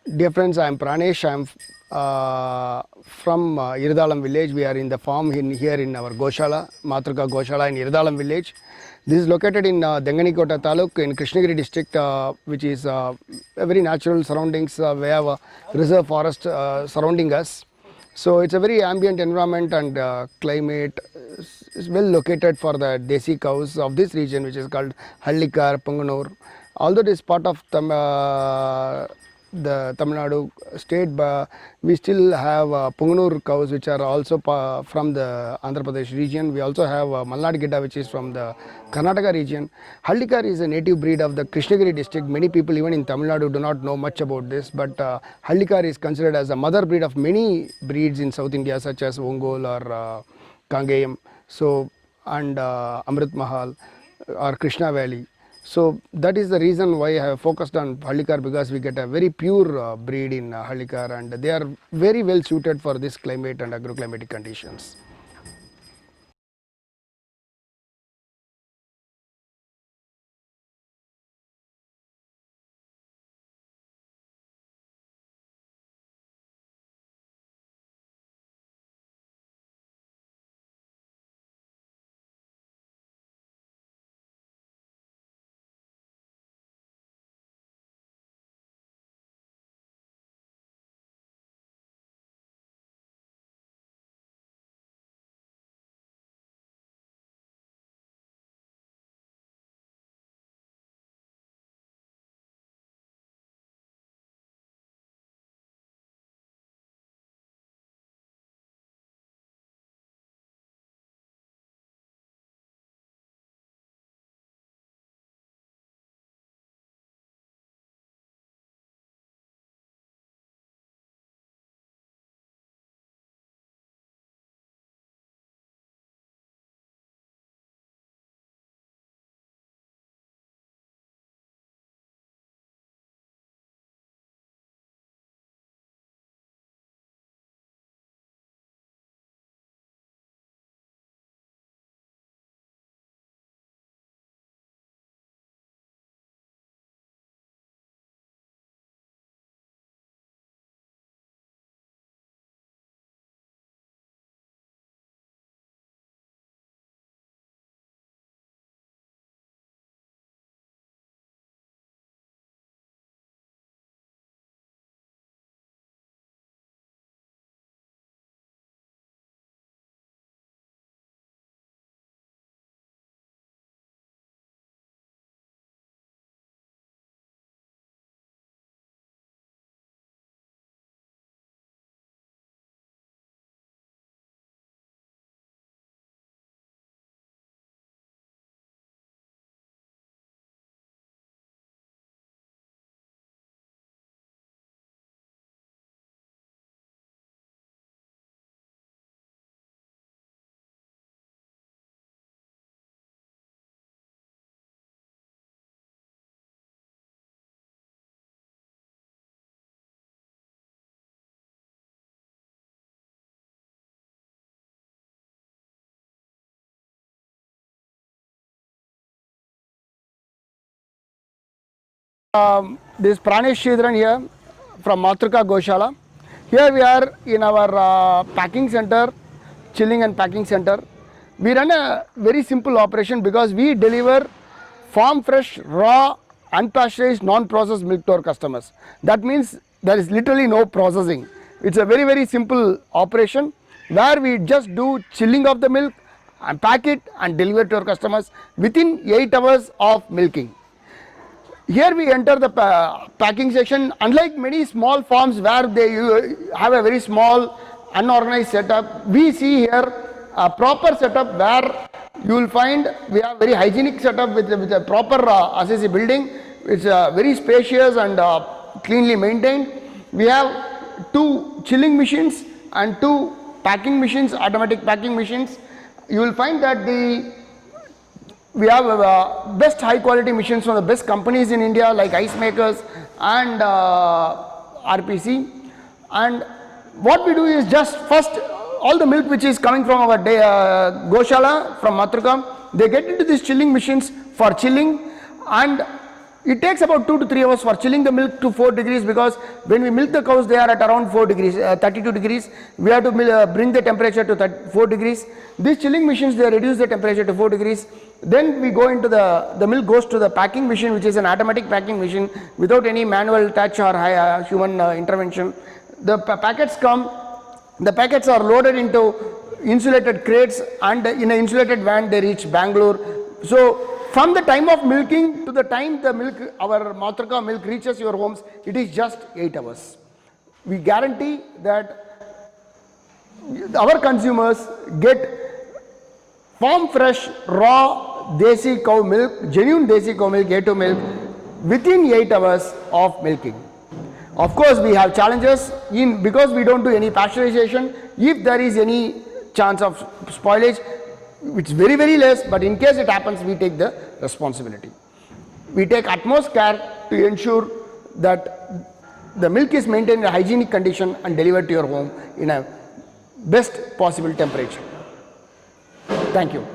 Dear friends, I am Pranesh. I am from Irdalam village. We are in the farm here in our Goshala, Matruka Goshala in Irdalam village. This is located in Denganikota Taluk in Krishnagiri district, which is a very natural surroundings. We have a reserve forest surrounding us. So it's a very ambient environment and climate is well located for the desi cows of this region, which is called Hallikar, Punganur. Although it is part of the Tamil Nadu state, but we still have Punganur cows which are also from the Andhra Pradesh region. We also have Malnad Gidda which is from the Karnataka region. Hallikar is a native breed of the Krishnagiri district. Many people even in Tamil Nadu do not know much about this, but Hallikar is considered as a mother breed of many breeds in South India such as Ongol or Kangayam, so and Amrit Mahal or Krishna Valley. So that is the reason why I have focused on Hallikar, because we get a very pure breed in Hallikar and they are very well suited for this climate and agroclimatic conditions. This Pranesh Shidran here from Matruka Goshala. Here we are in our packing center, chilling and packing center. We run a very simple operation because we deliver farm fresh, raw, unpasteurized, non-processed milk to our customers. That means there is literally no processing. It's a very simple operation where we just do chilling of the milk and pack it and deliver to our customers within 8 hours of milking. Here we enter the packing section. Unlike many small farms where they have a very small unorganized setup, we see here a proper setup where you will find we have very hygienic setup with a proper RCC building. It's very spacious and cleanly maintained. We have 2 chilling machines and 2 packing machines, automatic packing machines. You will find that we have best high quality machines from the best companies in India like Ice Makers and RPC. And what we do is just first all the milk which is coming from our Goshala from Matruka, they get into these chilling machines for chilling, and It takes about 2 to 3 hours for chilling the milk to 4 degrees, because when we milk the cows they are at around 4 degrees, 32 degrees. We have to bring the temperature to 4 degrees. These chilling machines, they reduce the temperature to 4 degrees. Then we go into the milk goes to the packing machine, which is an automatic packing machine without any manual touch or human intervention. The packets come, the packets are loaded into insulated crates, and in an insulated van they reach Bangalore. So from the time of milking to the time the milk, our Matrika milk reaches your homes, it is just 8 hours. We guarantee that our consumers get farm fresh, raw, desi cow milk, genuine desi cow milk, A2 milk within 8 hours of milking. Of course, we have challenges because we don't do any pasteurization. If there is any chance of spoilage, it's very, very less, but in case it happens, we take the responsibility. We take utmost care to ensure that the milk is maintained in a hygienic condition and delivered to your home in a best possible temperature. Thank you.